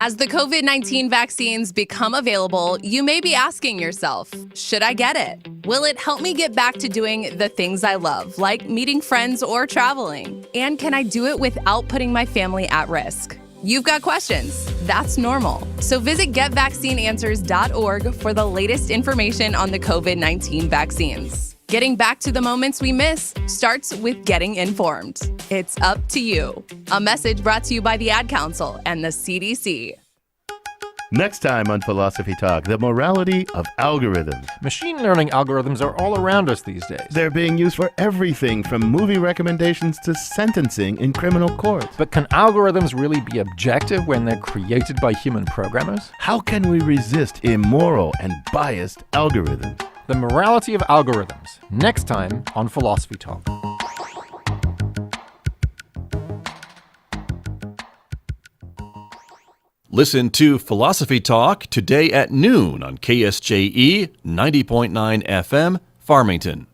As the COVID-19 vaccines become available, you may be asking yourself, should I get it? Will it help me get back to doing the things I love, like meeting friends or traveling? And can I do it without putting my family at risk? You've got questions. That's normal. So visit getvaccineanswers.org for the latest information on the COVID-19 vaccines. Getting back to the moments we miss starts with getting informed. It's up to you. A message brought to you by the Ad Council and the CDC. Next time on Philosophy Talk, the morality of algorithms. Machine learning algorithms are all around us these days. They're being used for everything from movie recommendations to sentencing in criminal courts. But can algorithms really be objective when they're created by human programmers? How can we resist immoral and biased algorithms? The morality of algorithms, next time on Philosophy Talk. Listen to Philosophy Talk today at noon on KSJE 90.9 FM, Farmington.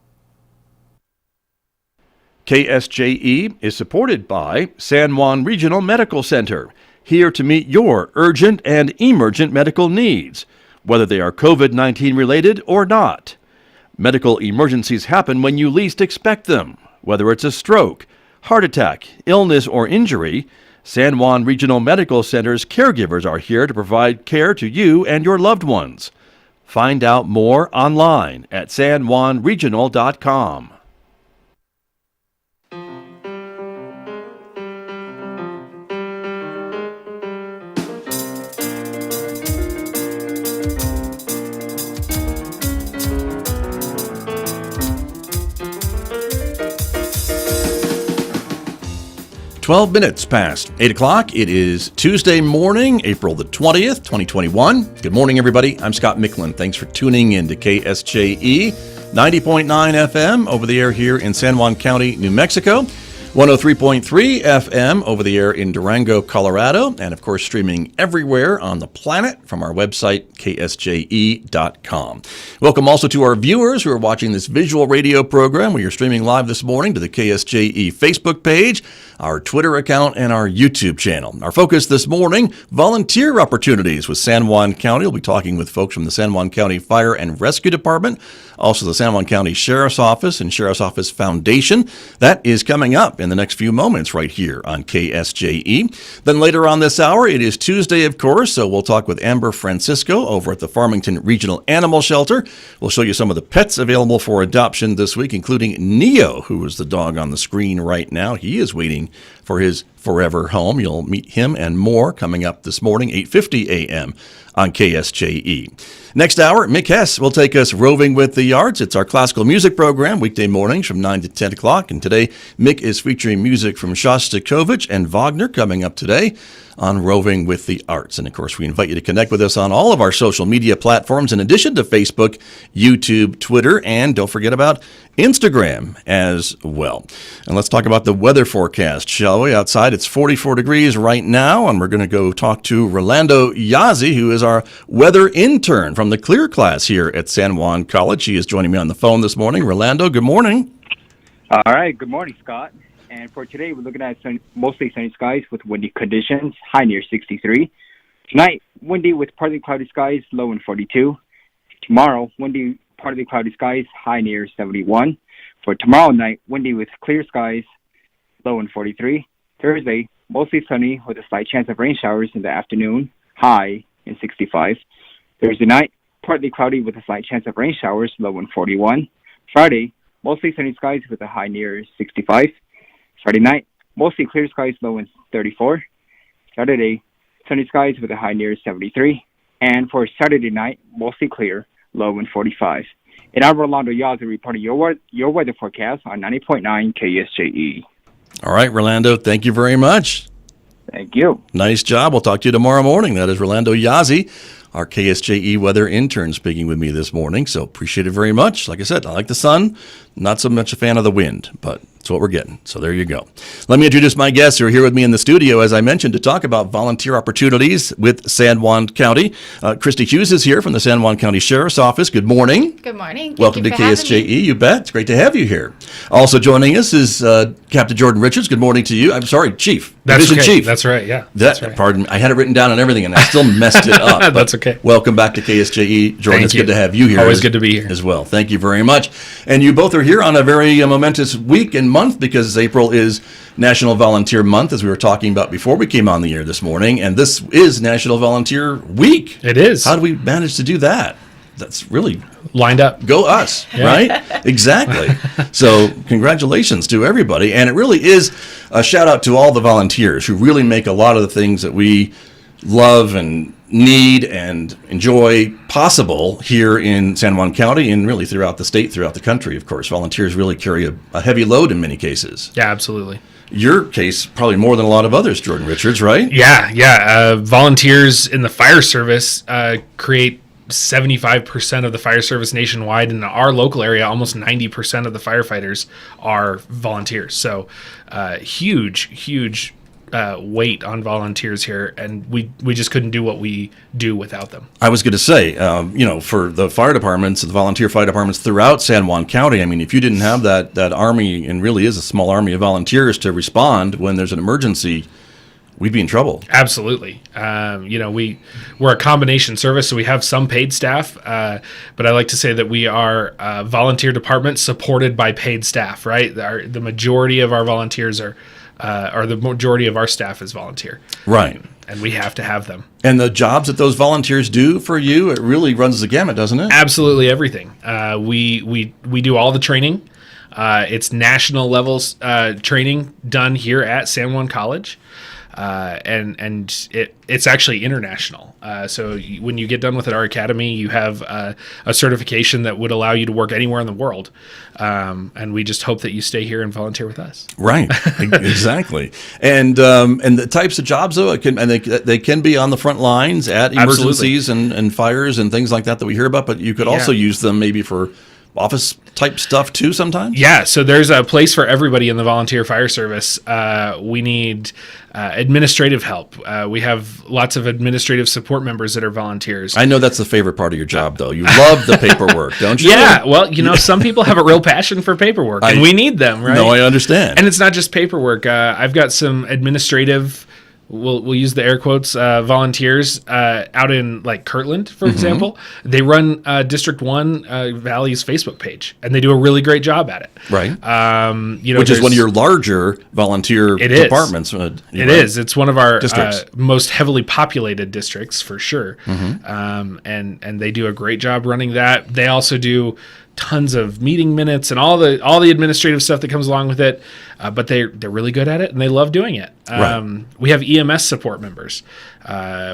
KSJE is supported by San Juan Regional Medical Center, here to meet your urgent and emergent medical needs, whether they are COVID-19 related or not. Medical emergencies happen when you least expect them. Whether it's a stroke, heart attack, illness, or injury, San Juan Regional Medical Center's caregivers are here to provide care to you and your loved ones. Find out more online at sanjuanregional.com. 12 minutes past 8 o'clock. It is Tuesday morning, April the 20th, 2021. Good morning, everybody. I'm Scott Michlin. Thanks for tuning in to KSJE 90.9 FM over the air here in San Juan County, New Mexico. 103.3 FM over the air in Durango, Colorado, and of course streaming everywhere on the planet from our website, ksje.com. Welcome also to our viewers who are watching this visual radio program. We are streaming live this morning to the KSJE Facebook page, our Twitter account, and our YouTube channel. Our focus this morning, volunteer opportunities with San Juan County. We'll be talking with folks from the San Juan County Fire and Rescue Department, also the San Juan County Sheriff's Office and Sheriff's Office Foundation. That is coming up in the next few moments right here on KSJE. Then later on this hour, it is Tuesday, of course, so we'll talk with Amber Francisco over at the Farmington Regional Animal Shelter. We'll show you some of the pets available for adoption this week, including Neo, who is the dog on the screen right now. He is waiting for his forever home. You'll meet him and more coming up this morning, 8:50 a.m. on KSJE. Next hour, Mick Hess will take us roving with the arts. It's our classical music program, weekday mornings from 9 to 10 o'clock. And today, Mick is featuring music from Shostakovich and Wagner coming up today on Roving with the Arts. And of course, we invite you to connect with us on all of our social media platforms, in addition to Facebook, YouTube, Twitter, and don't forget about Instagram as well. And let's talk about the weather forecast, shall we? Outside, it's 44 degrees right now, and we're going to go talk to Rolando Yazzie, who is our weather intern from the Clear class here at San Juan College. He is joining me on the phone this morning. Rolando, good morning. All right, good morning, Scott. And for today, we're looking at mostly sunny skies with windy conditions, high near 63. Tonight, windy with partly cloudy skies, low in 42. Tomorrow, windy, partly cloudy skies, high near 71. For tomorrow night, windy with clear skies, low in 43. Thursday, mostly sunny with a slight chance of rain showers in the afternoon, high in 65. Thursday night, partly cloudy with a slight chance of rain showers, low in 41. Friday, mostly sunny skies with a high near 65. Friday night, mostly clear skies, low in 34. Saturday, sunny skies with a high near 73. And for Saturday night, mostly clear, low in 45. And I'm Rolando Yazzie reporting your weather forecast on 90.9 KSJE. All right, Rolando, thank you very much. Thank you. Nice job. We'll talk to you tomorrow morning. That is Rolando Yazzie, our KSJE weather intern, speaking with me this morning. So appreciate it very much. Like I said, I like the sun. Not so much a fan of the wind, but That's what we're getting. So there you go. Let me introduce my guests who are here with me in the studio, as I mentioned, to talk about volunteer opportunities with San Juan County. Christy Hughes is here from the San Juan County Sheriff's Office. Good morning. Good morning. Welcome to KSJE. You bet. It's great to have you here. Also joining us is Captain Jordan Richards. Good morning to you. I'm sorry, Chief. That's Division okay. Chief. That's right. Yeah. That's right. Pardon me. I had it written down and everything, and I still messed it up. That's okay. Welcome back to KSJE. Jordan, Thank it's you. good to have you here. Always good to be here. As well. Thank you very much. And you both are here on a very momentous week and month, because April is National Volunteer Month, as we were talking about before we came on the air this morning. And this is National Volunteer Week. It is. How do we manage to do that? That's really lined up. go us, right? Exactly. So congratulations to everybody. And it really is a shout out to all the volunteers who really make a lot of the things that we love and need and enjoy possible here in San Juan County and really throughout the state, throughout the country, of course. Volunteers really carry a heavy load in many cases. Yeah, absolutely. Your case, probably more than a lot of others, Jordan Richards, right? Yeah. Volunteers in the fire service create 75% of the fire service nationwide. In our local area, almost 90% of the firefighters are volunteers. So huge weight on volunteers here, and we just couldn't do what we do without them. I was going to say, for the fire departments, the volunteer fire departments throughout San Juan County, I mean, if you didn't have that army, and really is a small army of volunteers to respond when there's an emergency, we'd be in trouble. Absolutely. We're a combination service, so we have some paid staff, but I like to say that we are a volunteer department supported by paid staff, right? The majority of our volunteers are the majority of our staff is volunteer. Right. And we have to have them. And the jobs that those volunteers do for you, it really runs the gamut, doesn't it? Absolutely everything. We do all the training. It's national levels training done here at San Juan College. And it's actually international. So when you get done with our academy, you have a certification that would allow you to work anywhere in the world. And we just hope that you stay here and volunteer with us. Right, exactly. And the types of jobs, though, they can be on the front lines at emergencies and fires and things like that we hear about. But you could also use them maybe for office type stuff too sometimes? Yeah, so there's a place for everybody in the volunteer fire service. We need administrative help. We have lots of administrative support members that are volunteers. I know that's the favorite part of your job, though. You love the paperwork, don't you? Yeah, well, some people have a real passion for paperwork, and we need them, right? No, I understand. And it's not just paperwork. I've got some administrative, we'll use the air quotes, volunteers out in like Kirtland, for example. They run District 1 Valley's Facebook page, and they do a really great job at it. Right. Which is one of your larger volunteer departments. It is. It's one of our most heavily populated districts, for sure. And they do a great job running that. They also do tons of meeting minutes and all the administrative stuff that comes along with it, but they're really good at it and they love doing it. We have EMS support members.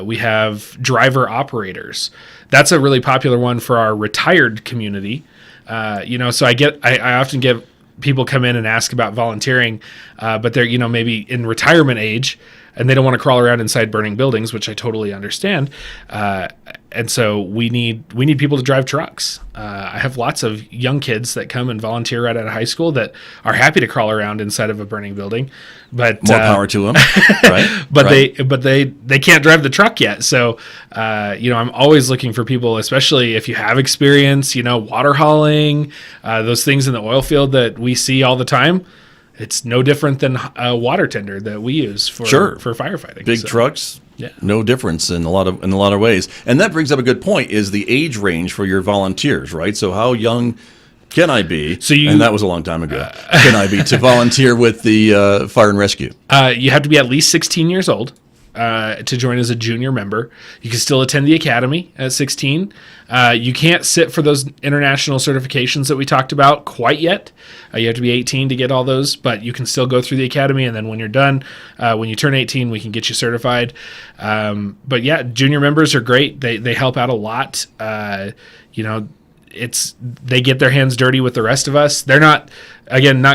We have driver operators. That's a really popular one for our retired community. So I often get people come in and ask about volunteering, but they're maybe in retirement age and they don't want to crawl around inside burning buildings, which I totally understand. And so we need people to drive trucks. I have lots of young kids that come and volunteer right out of high school that are happy to crawl around inside of a burning building. But more power to them, right? But they can't drive the truck yet. So I'm always looking for people, especially if you have experience, water hauling, those things in the oil field that we see all the time. It's no different than a water tender that we use for firefighting. Big trucks, yeah, no difference in a lot of ways. And that brings up a good point: is the age range for your volunteers, right? So how young can I be? And that was a long time ago. Can I be to volunteer with the fire and rescue? You have to be at least 16 years old to join as a junior member. You can still attend the academy at 16. You can't sit for those international certifications that we talked about quite yet. You have to be 18 to get all those, but you can still go through the academy, and then when you're done, when you turn 18, we can get you certified. But yeah, junior members are great. They help out a lot. they get their hands dirty with the rest of us. They're not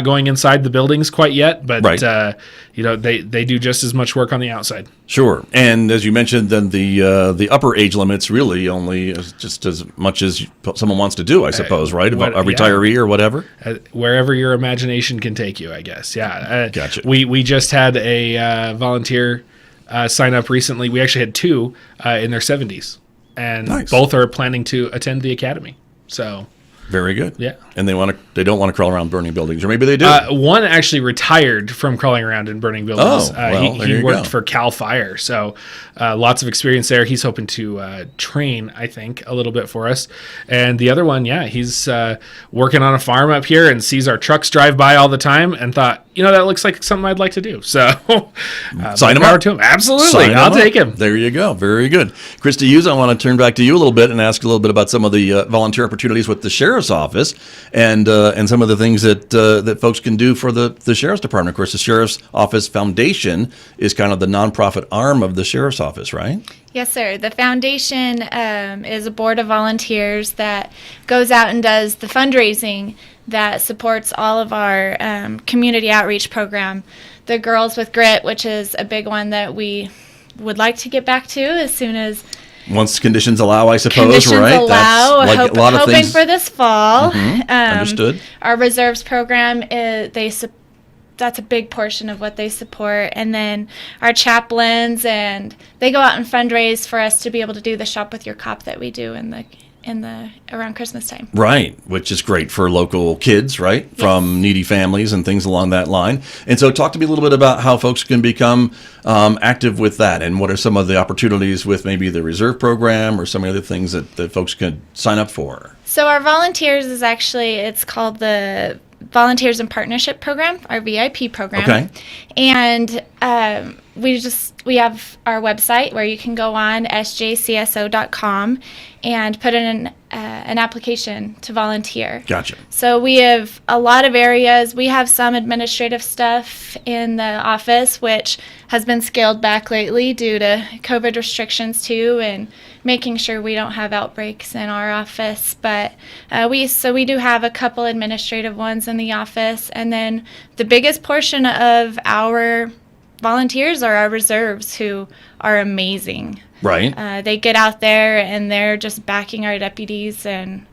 going inside the buildings quite yet, but right. They do just as much work on the outside. Sure. And as you mentioned, then the upper age limit's really only just as much as someone wants to do, I suppose, right? A retiree or whatever. Wherever your imagination can take you, I guess. Yeah. Gotcha. We just had a volunteer sign up recently. We actually had two in their 70s, and nice. Both are planning to attend the academy. So very good. Yeah. And they don't want to crawl around burning buildings, or maybe they do. One actually retired from crawling around and burning buildings. He worked for Cal Fire, so lots of experience there. He's hoping to train, I think, a little bit for us. And the other one, he's working on a farm up here and sees our trucks drive by all the time and thought, that looks like something I'd like to do. So sign him up to him. Absolutely. I'll take him. There you go. Very good. Christy Hughes, I want to turn back to you a little bit and ask a little bit about some of the volunteer opportunities with the Sheriff's Office and some of the things that folks can do for the Sheriff's Department. Of course, the Sheriff's Office Foundation is kind of the nonprofit arm of the Sheriff's Office, right? Yes, sir. The foundation is a board of volunteers that goes out and does the fundraising that supports all of our community outreach program. The Girls with Grit, which is a big one that we would like to get back to as soon as once conditions allow, I suppose, conditions right? allow. That's like a lot of hoping things. For this fall. Understood. Our reserves program that's a big portion of what they support, and then our chaplains, and they go out and fundraise for us to be able to do the Shop with Your Cop that we do in the around Christmas time. Right, which is great for local kids, right? Yes. From needy families and things along that line. And so talk to me a little bit about how folks can become active with that, and what are some of the opportunities with maybe the reserve program or some of the other things that folks can sign up for. So our volunteers is actually, it's called the Volunteers in Partnership Program, our VIP program. Okay. And we have our website where you can go on sjcso.com and put in an application to volunteer. Gotcha. So we have a lot of areas. We have some administrative stuff in the office, which has been scaled back lately due to COVID restrictions too, and making sure we don't have outbreaks in our office. But we do have a couple administrative ones in the office, and then the biggest portion of our volunteers are our reserves, who are amazing. Right. They get out there and they're just backing our deputies, and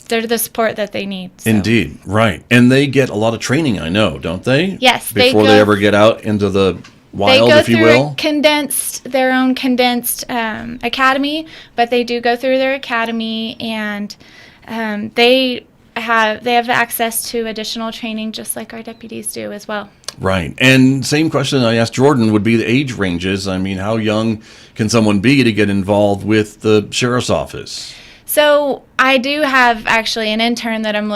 they're the support that they need. So. Indeed. Right. And they get a lot of training, I know, don't they? Yes. Before they ever get out into the wild, if you will. They go through their own condensed academy, but they do go through their academy, and they have access to additional training just like our deputies do as well. Right. And same question I asked Jordan would be the age ranges. I mean, how young can someone be to get involved with the Sheriff's Office? So I do have actually an intern that I'm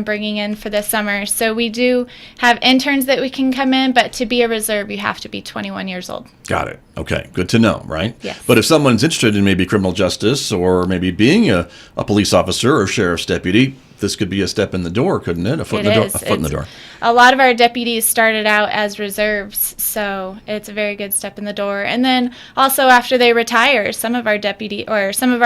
bringing in for this summer. So we do have interns that we can come in, but to be a reserve, you have to be 21 years old. Got it. Okay. Good to know, right? Yes. But if someone's interested in maybe criminal justice or maybe being a police officer or sheriff's deputy, this could be a step in the door, couldn't it? A foot in the door. A lot of our deputies started out as reserves, so it's a very good step in the door. And then also after they retire, some of our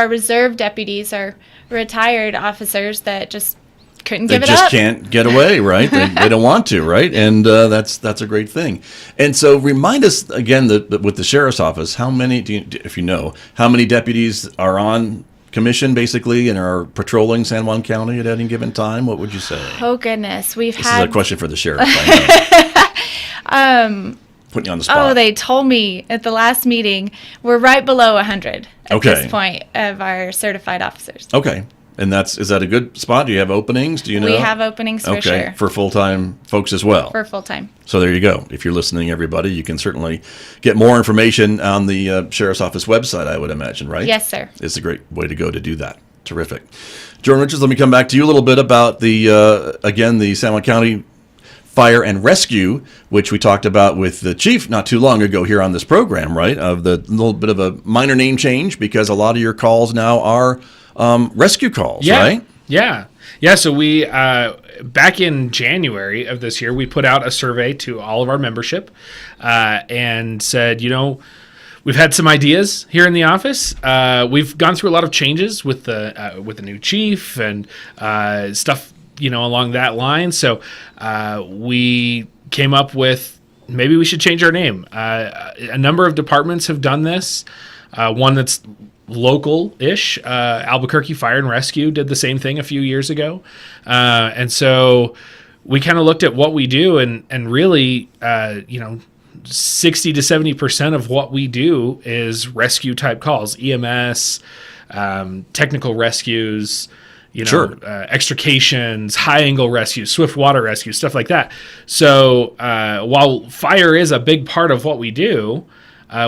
reserve deputies are retired officers that just couldn't give it up. They just can't get away, right? They don't want to, right? And that's a great thing. And so remind us again that with the Sheriff's Office, how many, if you know, how many deputies are on commission basically and are patrolling San Juan County at any given time? What would you say? Oh goodness, this is a question for the sheriff. I know. Putting you on the spot. Oh, they told me at the last meeting we're right below 100 at this point of our certified officers. Okay. And is that a good spot? Do you have openings? Do you know? We have openings for sure. Okay, for full-time folks as well. For full-time. So there you go. If you're listening, everybody, you can certainly get more information on the Sheriff's Office website, I would imagine, right? Yes, sir. It's a great way to go to do that. Terrific. Jordan Richards, let me come back to you a little bit about the San Juan County Fire and Rescue, which we talked about with the chief not too long ago here on this program, right? Of the little bit of a minor name change, because a lot of your calls now are rescue calls, right? Yeah. So we, back in January of this year, we put out a survey to all of our membership and said, we we've had some ideas here in the office. We've gone through a lot of changes with the new chief and stuff, along that line. So we came up with maybe we should change our name. A number of departments have done this. One that's local-ish, Albuquerque Fire and Rescue did the same thing a few years ago. And so we kind of looked at what we do and really, 60 to 70% of what we do is rescue type calls, EMS, technical rescues, extrications, high angle rescues, swift water rescue, stuff like that. So while fire is a big part of what we do,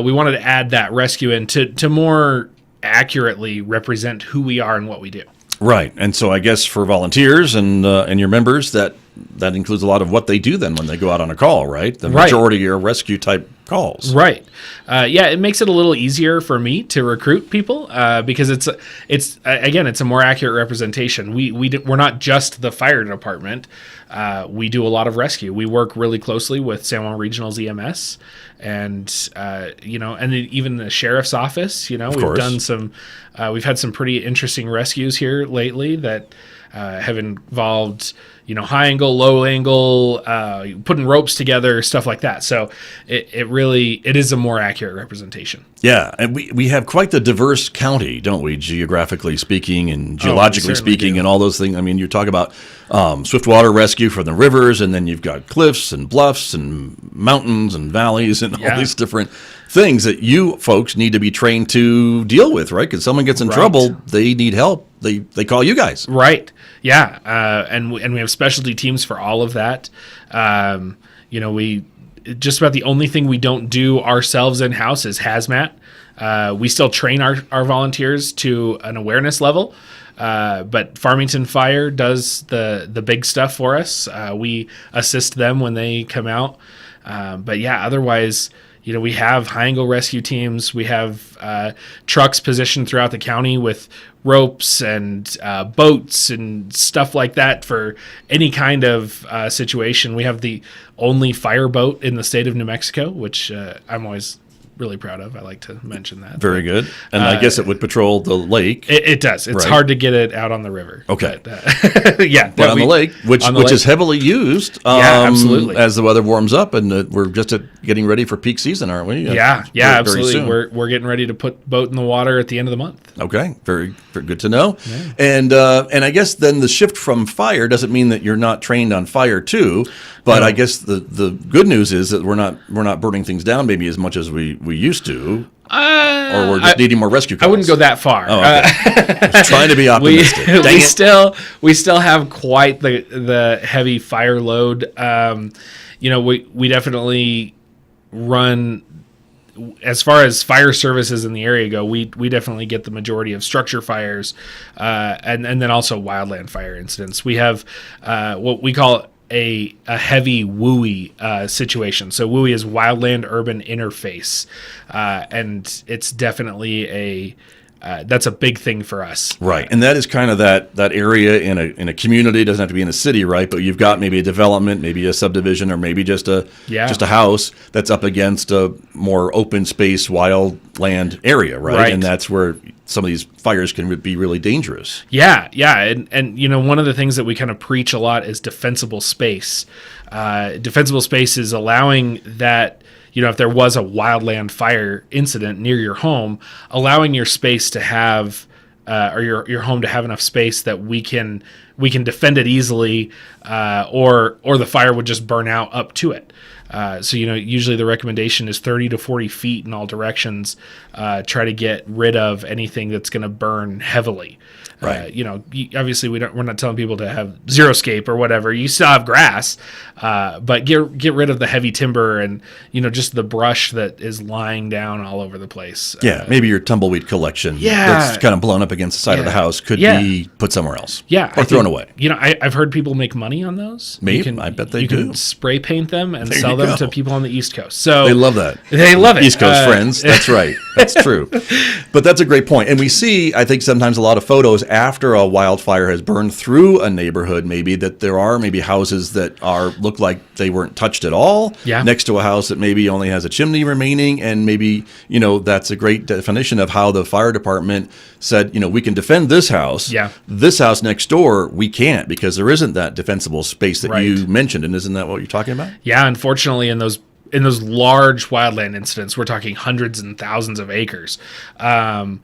we wanted to add that rescue in to more accurately represent who we are and what we do. Right. And so I guess for volunteers and your members, that includes a lot of what they do then when they go out on a call, right? The majority are rescue type calls. Right. It makes it a little easier for me to recruit people because it's a more accurate representation. We're not just the fire department. We do a lot of rescue. We work really closely with San Juan Regional's EMS and even the sheriff's office. We've had some pretty interesting rescues here lately that have involved high angle, low angle, putting ropes together, stuff like that. So it is a more accurate representation. Yeah, and we have quite the diverse county, don't we, geographically speaking and geologically speaking and all those things. I mean, you talk about swift water rescue from the rivers, and then you've got cliffs and bluffs and mountains and valleys and all these different things that you folks need to be trained to deal with, right? Because someone gets in trouble, they need help. They call you guys. Right. Yeah. And we have specialty teams for all of that. We just about the only thing we don't do ourselves in-house is hazmat. We still train our volunteers to an awareness level. But Farmington Fire does the big stuff for us. We assist them when they come out. Otherwise, we have high angle rescue teams. We have trucks positioned throughout the county with ropes and boats and stuff like that for any kind of situation. We have the only fireboat in the state of New Mexico, which I'm always really proud of. I like to mention that. Very good. And I guess it would patrol the lake. It does. It's hard to get it out on the river. Okay. But, but on the lake, which is heavily used absolutely. As the weather warms up, and we're just getting ready for peak season, aren't we? Absolutely. We're getting ready to put boat in the water at the end of the month. Okay. Very, very good to know. Yeah. And I guess then the shift from fire doesn't mean that you're not trained on fire too, but I guess the good news is that we're not burning things down maybe as much as we used to, or we're just needing more rescue calls. I wouldn't go that far. Oh, okay. Just trying to be optimistic. we still have quite the heavy fire load. We definitely run, as far as fire services in the area go, we definitely get the majority of structure fires, and then also wildland fire incidents. We have what we call a heavy WUI situation. So WUI is wildland urban interface, and it's definitely that's a big thing for us. Right, and that is kind of that area in a community. It doesn't have to be in a city, right? But you've got maybe a development, maybe a subdivision, or maybe just a house that's up against a more open space, wild land area, right? And that's where some of these fires can be really dangerous. Yeah, and one of the things that we kind of preach a lot is defensible space. Defensible space is allowing that, if there was a wildland fire incident near your home, allowing your space to have, or your home to have enough space that we can defend it easily, or the fire would just burn out up to it. So usually the recommendation is 30 to 40 feet in all directions. Try to get rid of anything that's going to burn heavily. Right. Obviously we're not telling people to have xeriscape or whatever. You still have grass, but get rid of the heavy timber and just the brush that is lying down all over the place. Yeah, maybe your tumbleweed collection. That's kind of blown up against the side of the house could be put somewhere else. Yeah, or thrown away. I've heard people make money on those. Maybe I bet they do. You can spray paint them and sell them to people on the East Coast. So they love that. They love it. East Coast friends. That's right. That's true. But that's a great point. And we see, I think, sometimes a lot of photos after a wildfire has burned through a neighborhood, maybe that there are maybe houses that look like they weren't touched at all. Yeah. Next to a house that maybe only has a chimney remaining. And maybe, that's a great definition of how the fire department said, we can defend this house. Yeah. This house next door, we can't because there isn't that defensible space that Right. you mentioned. And isn't that what you're talking about? Yeah, unfortunately, in those large wildland incidents, we're talking hundreds and thousands of acres. They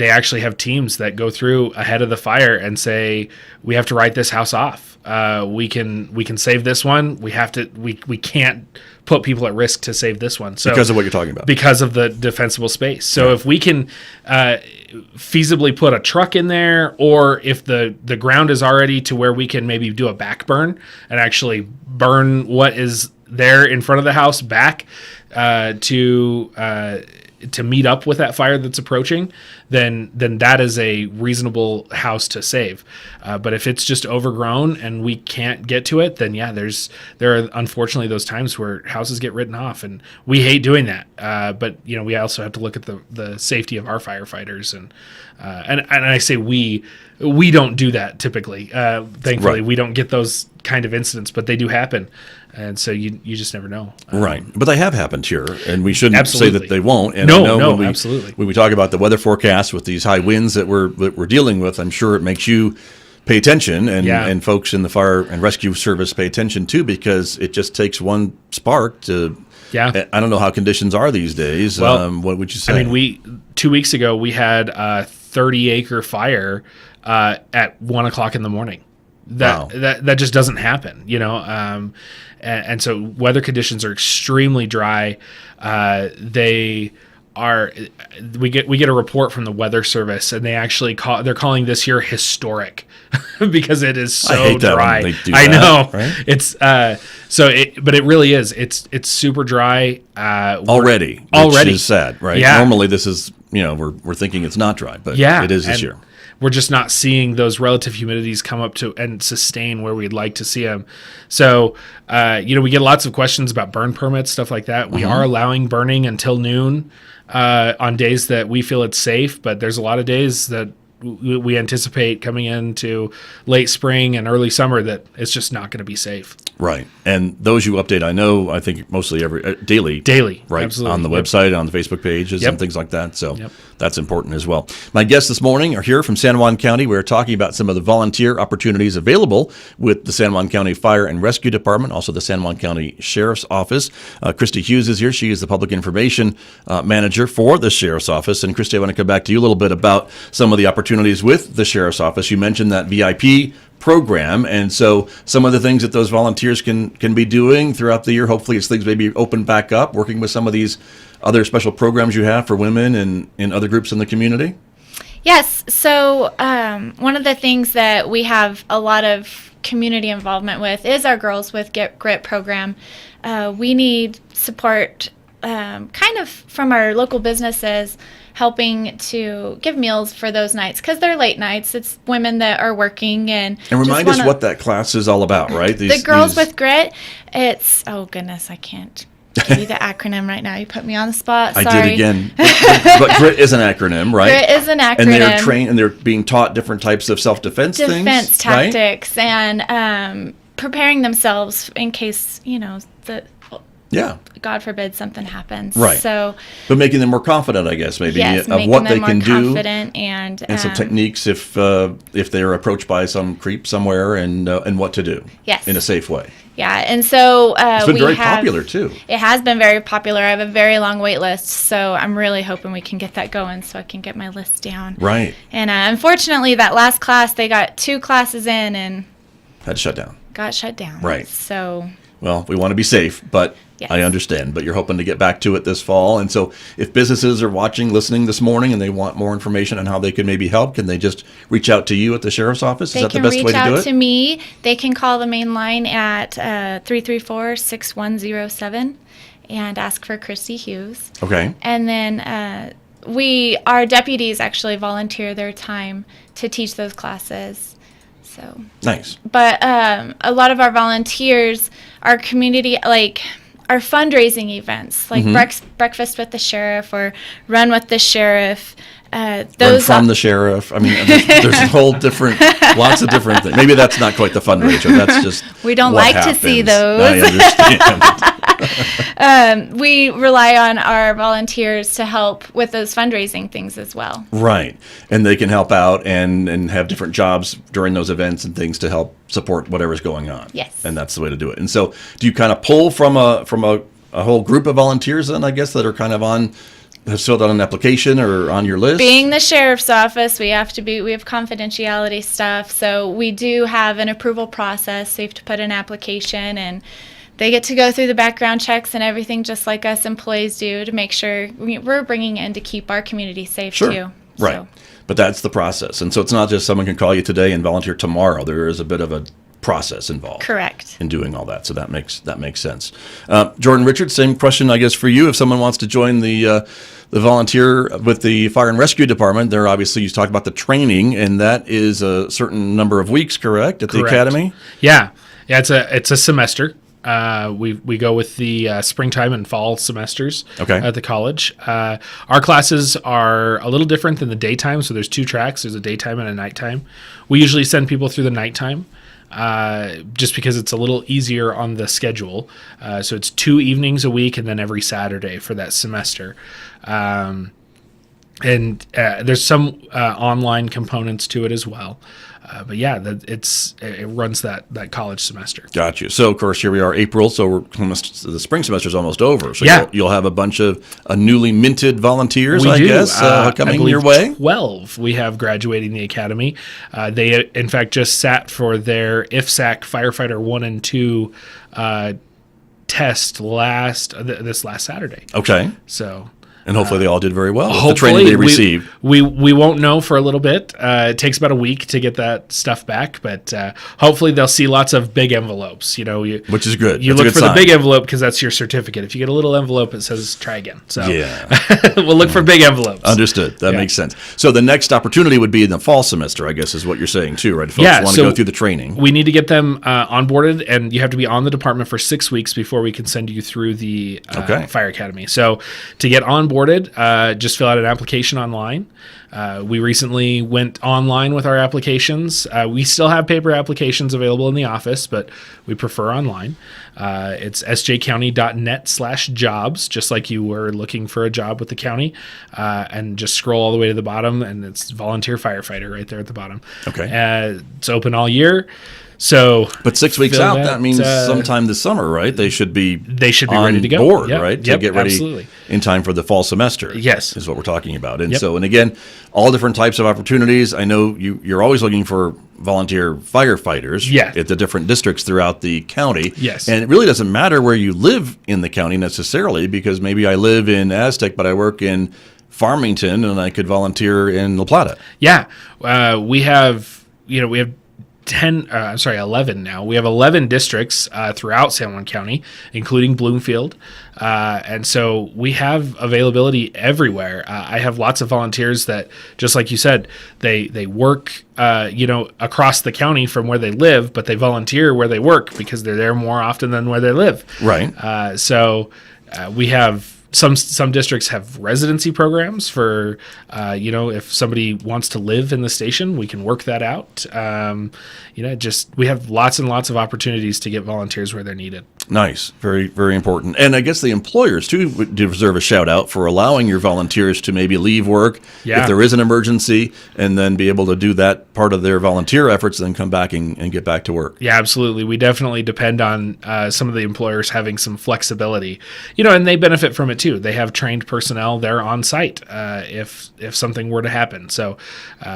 actually have teams that go through ahead of the fire and say, we have to write this house off. We can save this one. We can't put people at risk to save this one. So because of what you're talking about. Because of the defensible space. So if we can feasibly put a truck in there, or if the ground is already to where we can maybe do a back burn and actually burn what is there in front of the house back to meet up with that fire that's approaching, then that is a reasonable house to save. But if it's just overgrown and we can't get to it, then there are unfortunately those times where houses get written off, and we hate doing that. But we also have to look at the safety of our firefighters, and I say we don't do that typically. Thankfully, Right. we don't get those kind of incidents, but they do happen. And so you just never know. Right. But they have happened here, and we shouldn't Absolutely. say that they won't. And No, I know when absolutely. When we talk about the weather forecast with these high winds that we're dealing with, I'm sure it makes you pay attention, and folks in the fire and rescue service pay attention too, because it just takes one spark to. Yeah. I don't know how conditions are these days. Well, what would you say? I mean, 2 weeks ago we had a 30-acre fire at 1 o'clock in the morning. That just doesn't happen, and so weather conditions are extremely dry. We get a report from the Weather Service, and they actually they're calling this year historic because it is so I hate that dry. when they do I that, know. right? It's but it really is. It's super dry already, which is sad, right? Yeah. Normally this is we're thinking it's not dry, but it is this year. We're just not seeing those relative humidities come up to and sustain where we'd like to see them. So, we get lots of questions about burn permits, stuff like that. We are allowing burning until noon on days that we feel it's safe, but there's a lot of days that we anticipate coming into late spring and early summer that it's just not going to be safe. Right. And those you update, I think mostly daily, right? Absolutely. On the website, on the Facebook pages and things like that. So that's important as well. My guests this morning are here from San Juan County. We're talking about some of the volunteer opportunities available with the San Juan County Fire and Rescue Department, also the San Juan County Sheriff's Office. Christy Hughes is here. She is the Public Information Manager for the Sheriff's Office. And Christy, I want to come back to you a little bit about some of the opportunities with the Sheriff's Office. You mentioned that VIP program, and so some of the things that those volunteers can be doing throughout the year, hopefully as things maybe open back up, working with some of these other special programs you have for women and other groups in the community. Yes. So one of the things that we have a lot of community involvement with is our Girls with Grit program. We need support kind of from our local businesses, helping to give meals for those nights because they're late nights. It's women that are working and remind us what that class is all about, right? The Girls with Grit. It's I can't give you the acronym right now. You put me on the spot. Sorry. I did again. But GRIT is an acronym, right? GRIT is an acronym. And they're trained and they're being taught different types of self-defense things. Defense tactics, right? And preparing themselves in case, God forbid something happens. Right. So, but making them more confident, I guess, maybe, yes, of what they can do. And some techniques if they're approached by some creep somewhere and what to do. Yes. In a safe way. Yeah, and so it's been very popular too. It has been very popular. I have a very long wait list, so I'm really hoping we can get that going so I can get my list down. Right. And unfortunately, that last class, they got 2 classes in and had to shut down. Got shut down. Right. So. Well, we want to be safe, but yes. I understand. But you're hoping to get back to it this fall. And so if businesses are watching, listening this morning, and they want more information on how they can maybe help, can they just reach out to you at the Sheriff's Office? Is that the best way to do it? They can reach out to me. They can call the main line at 334-6107 and ask for Christy Hughes. Okay. And then our deputies actually volunteer their time to teach those classes. So nice. But a lot of our volunteers, our community, our fundraising events, like breakfast with the sheriff or run with the sheriff. Run from the sheriff. I mean, there's a whole different, lots of different things. Maybe that's not quite the fundraiser. That's just we don't what like happens. to see those. I understand. We rely on our volunteers to help with those fundraising things as well. Right. And they can help out and have different jobs during those events and things to help support whatever's going on. Yes. And that's the way to do it. And so do you kind of pull from a whole group of volunteers then, I guess, that are kind of have filled out an application or on your list? Being the sheriff's office, we have confidentiality stuff. So we do have an approval process. So you have to put an application, and they get to go through the background checks and everything just like us employees do to make sure we're bringing in to keep our community safe too. Right. So. But that's the process. And so it's not just someone can call you today and volunteer tomorrow. There is a bit of a process involved. Correct. In doing all that. So that makes sense. Jordan Richards, same question, I guess, for you. If someone wants to join the volunteer with the Fire and Rescue Department, there obviously you talk about the training, and that is a certain number of weeks, correct, at the academy? Yeah. It's a semester. We go with the springtime and fall semesters at the college. Our classes are a little different than the daytime, so there's 2 tracks. There's a daytime and a nighttime. We usually send people through the nighttime just because it's a little easier on the schedule. So it's 2 evenings a week and then every Saturday for that semester. And there's some online components to it as well. But yeah, it runs that college semester. Got you. So of course here we are, April. So the spring semester is almost over. So you'll have a bunch of newly minted volunteers, I guess, coming your way. 12 we have graduating the academy. They in fact just sat for their IFSAC Firefighter 1 and 2 test this last Saturday. Okay. So. And hopefully they all did very well with the training they received. We won't know for a little bit. It takes about a week to get that stuff back, but hopefully they'll see lots of big envelopes. Which is good. You look for the big envelope because that's your certificate. If you get a little envelope, it says try again. So we'll look for big envelopes. Understood. That makes sense. So the next opportunity would be in the fall semester, I guess, is what you're saying too, right? If folks want to go through the training. We need to get them onboarded, and you have to be on the department for 6 weeks before we can send you through the fire academy. So to get onboarded, just fill out an application online. We recently went online with our applications. We still have paper applications available in the office, but we prefer online. It's sjcounty.net/jobs, just like you were looking for a job with the county, and just scroll all the way to the bottom, and it's volunteer firefighter right there at the bottom. Okay. It's open all year. So, but 6 weeks out, that means sometime this summer, right? They should be ready to go. Board, right? To get ready absolutely. In time for the fall semester. Yes, is what we're talking about. And so, and again, all different types of opportunities. I know you're always looking for volunteer firefighters at the different districts throughout the county. Yes, and it really doesn't matter where you live in the county necessarily, because maybe I live in Aztec, but I work in Farmington, and I could volunteer in La Plata. Yeah, we have 11 now. We have 11 districts throughout San Juan County, including Bloomfield. And so we have availability everywhere. I have lots of volunteers that, just like you said, they work, across the county from where they live, but they volunteer where they work because they're there more often than where they live. Right. So we have some districts have residency programs for, if somebody wants to live in the station, we can work that out. We have lots and lots of opportunities to get volunteers where they're needed. Nice. Very, very important. And I guess the employers, too, deserve a shout-out for allowing your volunteers to maybe leave work if there is an emergency, and then be able to do that part of their volunteer efforts, and then come back and get back to work. Yeah, absolutely. We definitely depend on some of the employers having some flexibility, and they benefit from it, too. They have trained personnel there on site if something were to happen. So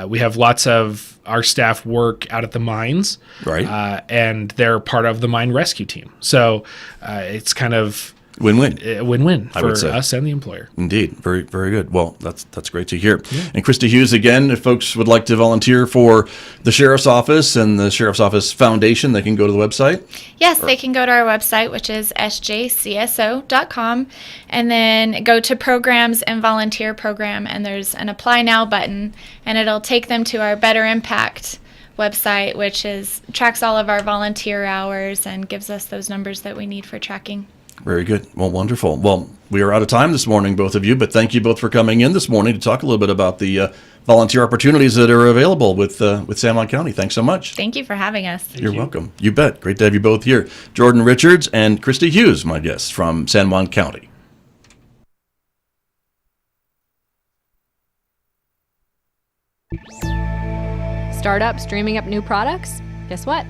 we have lots of our staff work out at the mines, right? And they're part of the mine rescue team. So it's kind of win-win for us and the employer. Indeed. Very, very good. Well, that's great to hear. Yeah. And Christy Hughes, again, if folks would like to volunteer for the Sheriff's Office and the Sheriff's Office Foundation, they can go to the website? Yes, they can go to our website, which is sjcso.com, and then go to Programs and Volunteer Program, and there's an Apply Now button, and it'll take them to our Better Impact website, which tracks all of our volunteer hours and gives us those numbers that we need for tracking. Very good. Well, wonderful. Well, we are out of time this morning, both of you, but thank you both for coming in this morning to talk a little bit about the volunteer opportunities that are available with San Juan County. Thanks so much. Thank you for having us. You're welcome. You bet. Great to have you both here. Jordan Richards and Christy Hughes, my guests from San Juan County. Startups dreaming up new products? Guess what?